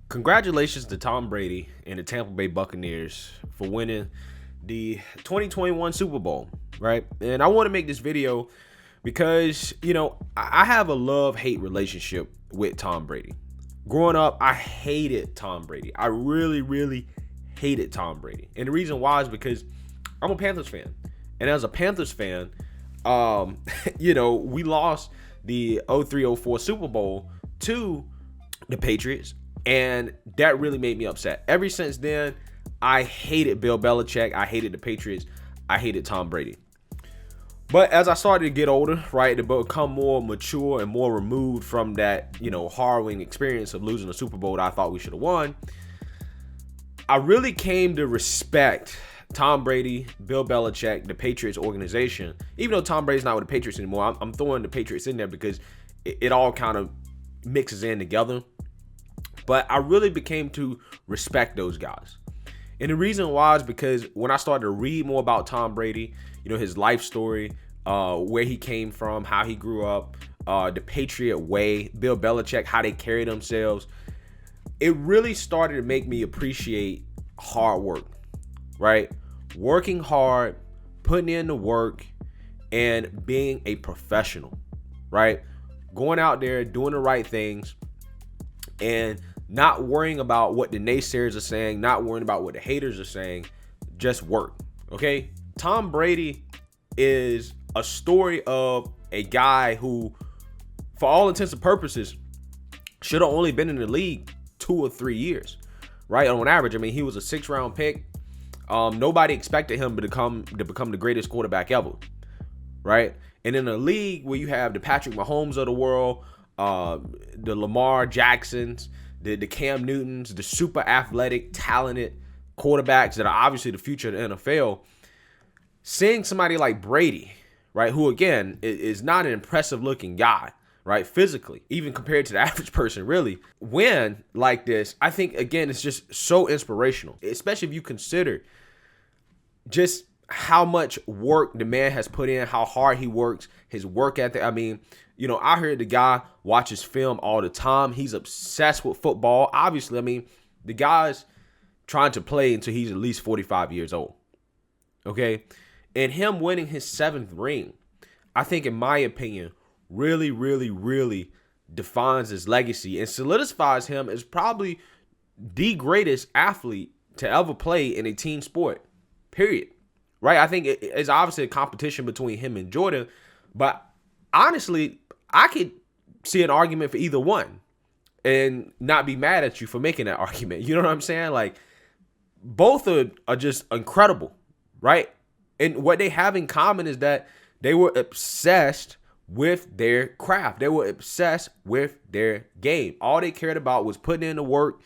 Congratulations to Tom Brady and the Tampa Bay Buccaneers for winning the 2021 Super Bowl, right? And I want to make this video because, I have a love-hate relationship with Tom Brady. Growing up, I hated Tom Brady. I really, really hated Tom Brady. And the reason why is because I'm a Panthers fan. And as a Panthers fan, we lost the 03-04 Super Bowl to the Patriots. And that really made me upset. Ever since then, I hated Bill Belichick. I hated the Patriots. I hated Tom Brady. But as I started to get older, right, to become more mature and more removed from that, harrowing experience of losing a Super Bowl that I thought we should have won, I really came to respect Tom Brady, Bill Belichick, the Patriots organization. Even though Tom Brady's not with the Patriots anymore, I'm throwing the Patriots in there because it all kind of mixes in together. But I really became to respect those guys. And the reason why is because when I started to read more about Tom Brady, his life story, where he came from, how he grew up, the Patriot way, Bill Belichick, how they carry themselves, it really started to make me appreciate hard work, right? Working hard, putting in the work, and being a professional, right? Going out there, doing the right things, and not worrying about what the naysayers are saying, not worrying about what the haters are saying, just work, okay? Tom Brady is a story of a guy who, for all intents and purposes, should have only been in the league 2 or 3 years, right? On average, he was a 6th-round pick. Nobody expected him to become the greatest quarterback ever, right? And in a league where you have the Patrick Mahomes of the world, the Lamar Jacksons, the Cam Newtons, the super athletic, talented quarterbacks that are obviously the future of the NFL, seeing somebody like Brady, right, who again is not an impressive looking guy, right, physically, even compared to the average person, really, win like this, I think, again, it's just so inspirational, especially if you consider just how much work the man has put in, how hard he works, his work ethic. I heard the guy watches film all the time. He's obsessed with football. Obviously, the guy's trying to play until he's at least 45 years old. Okay? And him winning his 7th ring, I think, in my opinion, really, really, really defines his legacy and solidifies him as probably the greatest athlete to ever play in a team sport, period. Right? I think it's obviously a competition between him and Jordan, but honestly, I could see an argument for either one and not be mad at you for making that argument. You know what I'm saying? Like, both are just incredible, right? And what they have in common is that they were obsessed with their craft. They were obsessed with their game. All they cared about was putting in the work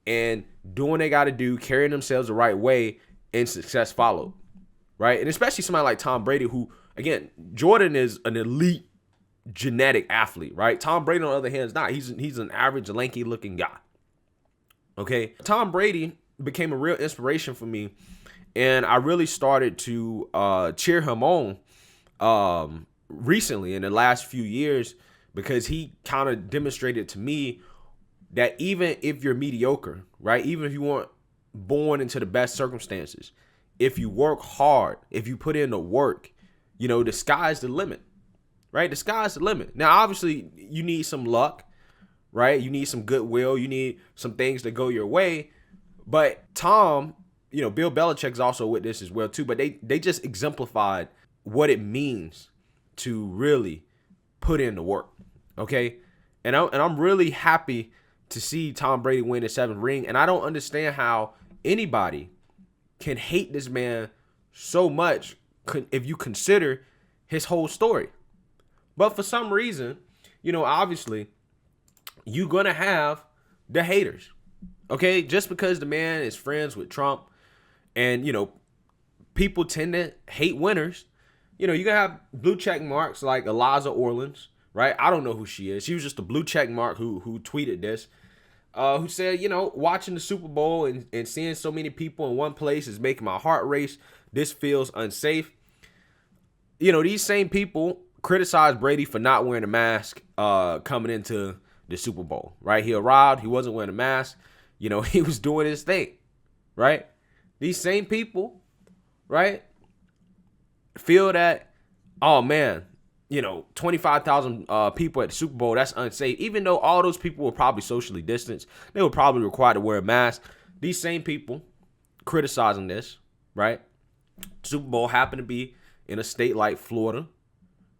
and doing what they got to do, carrying themselves the right way, and success followed, right? And especially somebody like Tom Brady, who, again, Jordan is an elite genetic athlete, right? Tom Brady, on the other hand, is not. He's an average, lanky looking guy. Okay. Tom Brady became a real inspiration for me, and I really started to cheer him on recently in the last few years, because he kind of demonstrated to me that even if you're mediocre, right? Even if you weren't born into the best circumstances, if you work hard, if you put in the work, the sky's the limit, right? The sky's the limit. Now, obviously, you need some luck, right? You need some goodwill. You need some things to go your way. But Tom, Bill Belichick's also with this as well, too. But they just exemplified what it means to really put in the work, okay? And I'm really happy to see Tom Brady win his 7th ring. And I don't understand how anybody can hate this man so much if you consider his whole story. But for some reason, obviously, you're going to have the haters, okay? Just because the man is friends with Trump and, people tend to hate winners. You're going to have blue check marks like Eliza Orleans, right? I don't know who she is. She was just a blue check mark who tweeted this, who said, watching the Super Bowl and seeing so many people in one place is making my heart race. This feels unsafe. These same people criticize Brady for not wearing a mask coming into the Super Bowl, right? He arrived. He wasn't wearing a mask. He was doing his thing, right? These same people, right, feel that, oh, man, 25,000 people at the Super Bowl, that's unsafe. Even though all those people were probably socially distanced, they were probably required to wear a mask. These same people criticizing this, right? Super Bowl happened to be in a state like Florida,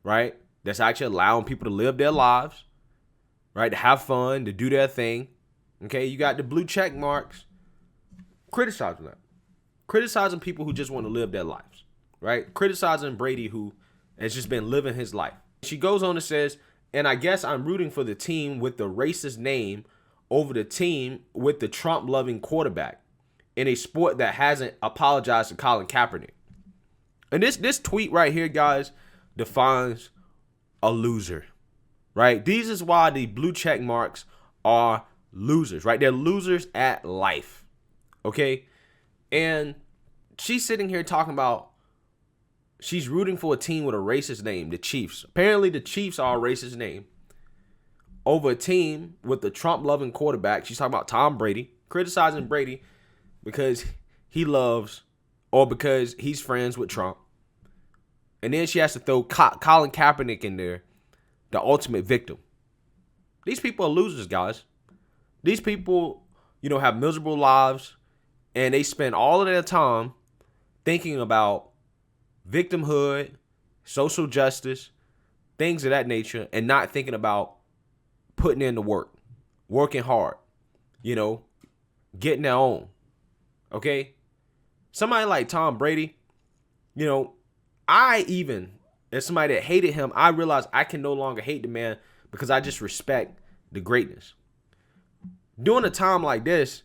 right? That's actually allowing people to live their lives, right? To have fun, to do their thing. Okay, you got the blue check marks criticizing that. Criticizing people who just want to live their lives, right? Criticizing Brady, who has just been living his life. She goes on and says, and I guess I'm rooting for the team with the racist name over the team with the Trump-loving quarterback in a sport that hasn't apologized to Colin Kaepernick. And this tweet right here, guys, defines a loser, right? These is why the blue check marks are losers, right? They're losers at life, okay? And she's sitting here talking about she's rooting for a team with a racist name, the Chiefs. Apparently, the Chiefs are a racist name over a team with the Trump-loving quarterback. She's talking about Tom Brady, criticizing Brady because he loves or because he's friends with Trump. And then she has to throw Colin Kaepernick in there, the ultimate victim. These people are losers, guys. These people, have miserable lives, and they spend all of their time thinking about victimhood, social justice, things of that nature, and not thinking about putting in the work, working hard, getting their own. Okay? Somebody like Tom Brady, as somebody that hated him, I realized I can no longer hate the man because I just respect the greatness. During a time like this,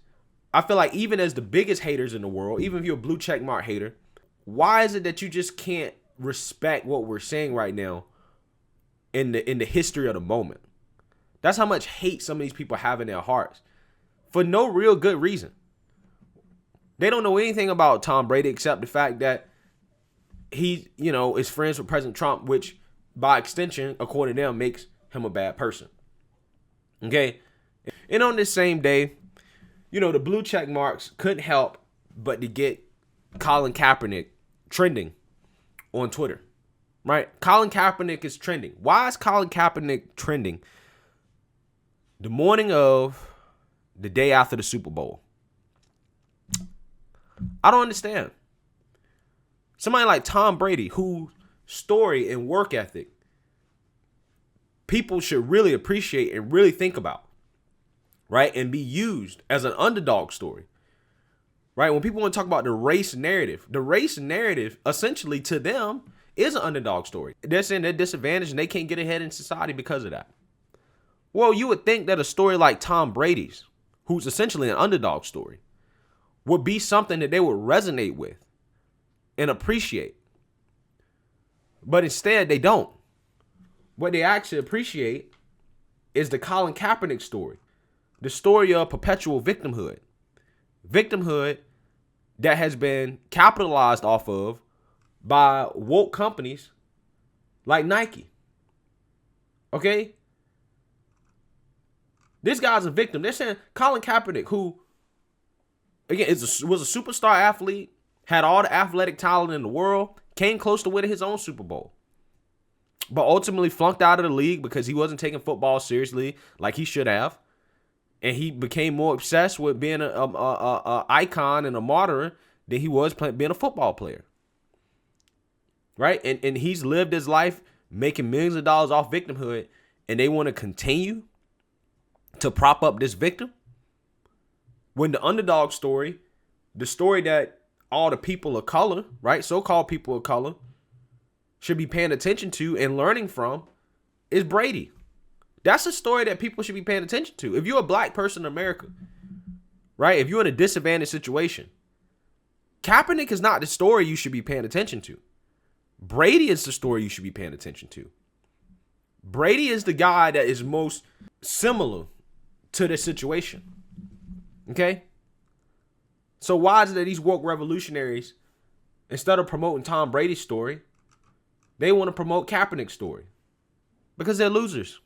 I feel like even as the biggest haters in the world, even if you're a blue check mark hater, why is it that you just can't respect what we're saying right now in the history of the moment? That's how much hate some of these people have in their hearts for no real good reason. They don't know anything about Tom Brady except the fact that he, is friends with President Trump, which by extension, according to them, makes him a bad person. Okay? And on this same day, the blue check marks couldn't help but to get Colin Kaepernick trending on Twitter, right? Colin Kaepernick is trending. Why is Colin Kaepernick trending the morning of the day after the Super Bowl? I don't understand. Somebody like Tom Brady, whose story and work ethic people should really appreciate and really think about, right? And be used as an underdog story, right? When people want to talk about the race narrative essentially to them is an underdog story. They're saying they're disadvantaged and they can't get ahead in society because of that. Well, you would think that a story like Tom Brady's, who's essentially an underdog story, would be something that they would resonate with and appreciate. But instead, they don't. What they actually appreciate is the Colin Kaepernick story. The story of perpetual victimhood. Victimhood that has been capitalized off of by woke companies like Nike. Okay? This guy's a victim. They're saying Colin Kaepernick, who, again, was a superstar athlete, had all the athletic talent in the world, came close to winning his own Super Bowl, but ultimately flunked out of the league because he wasn't taking football seriously like he should have. And he became more obsessed with being an icon and a martyr than he was being a football player. Right? And he's lived his life making millions of dollars off victimhood, and they want to continue to prop up this victim? When the underdog story, the story that all the people of color, right, so-called people of color, should be paying attention to and learning from is Brady. That's a story that people should be paying attention to. If you're a black person in America, right, if you're in a disadvantaged situation, Kaepernick is not the story you should be paying attention to. Brady is the story you should be paying attention to. Brady is the guy that is most similar to this situation. Okay? So why is it that these woke revolutionaries, instead of promoting Tom Brady's story, they want to promote Kaepernick's story? Because they're losers.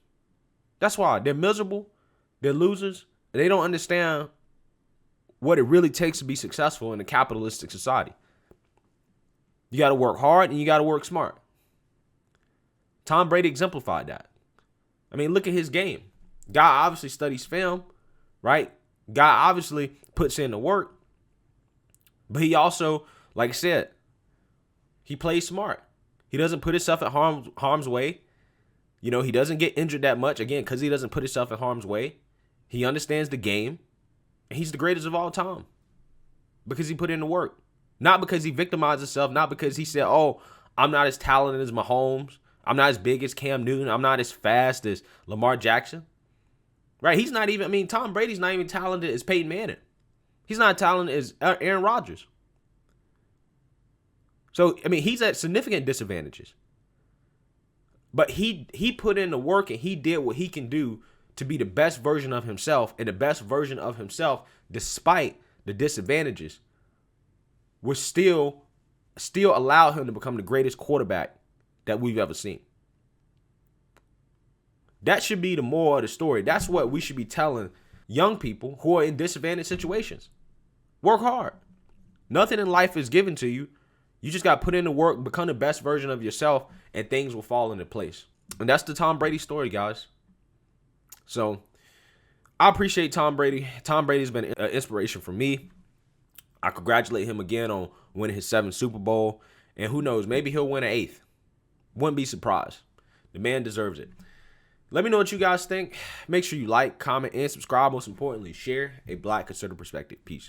That's why they're miserable. They're losers. And they don't understand what it really takes to be successful in a capitalistic society. You got to work hard and you got to work smart. Tom Brady exemplified that. I mean, look at his game. Guy obviously studies film, right? Guy obviously puts in the work. But he also, like I said, he plays smart. He doesn't put himself at harm's way. You know, he doesn't get injured that much, again, because he doesn't put himself in harm's way. He understands the game. And he's the greatest of all time because he put in the work. Not because he victimized himself, not because he said, oh, I'm not as talented as Mahomes. I'm not as big as Cam Newton. I'm not as fast as Lamar Jackson. Right? He's not even, I mean, Tom Brady's not even talented as Peyton Manning. He's not talented as Aaron Rodgers. So, I mean, he's at significant disadvantages. But he put in the work and he did what he can do to be the best version of himself, and the best version of himself, despite the disadvantages, will still allow him to become the greatest quarterback that we've ever seen. That should be the moral of the story. That's what we should be telling young people who are in disadvantaged situations. Work hard. Nothing in life is given to you. You just got to put in the work, become the best version of yourself, and things will fall into place. And that's the Tom Brady story, guys. So I appreciate Tom Brady. Tom Brady's been an inspiration for me. I congratulate him again on winning his 7th Super Bowl. And who knows, maybe he'll win an 8th. Wouldn't be surprised. The man deserves it. Let me know what you guys think. Make sure you like, comment, and subscribe. Most importantly, share a Black conservative perspective. Peace.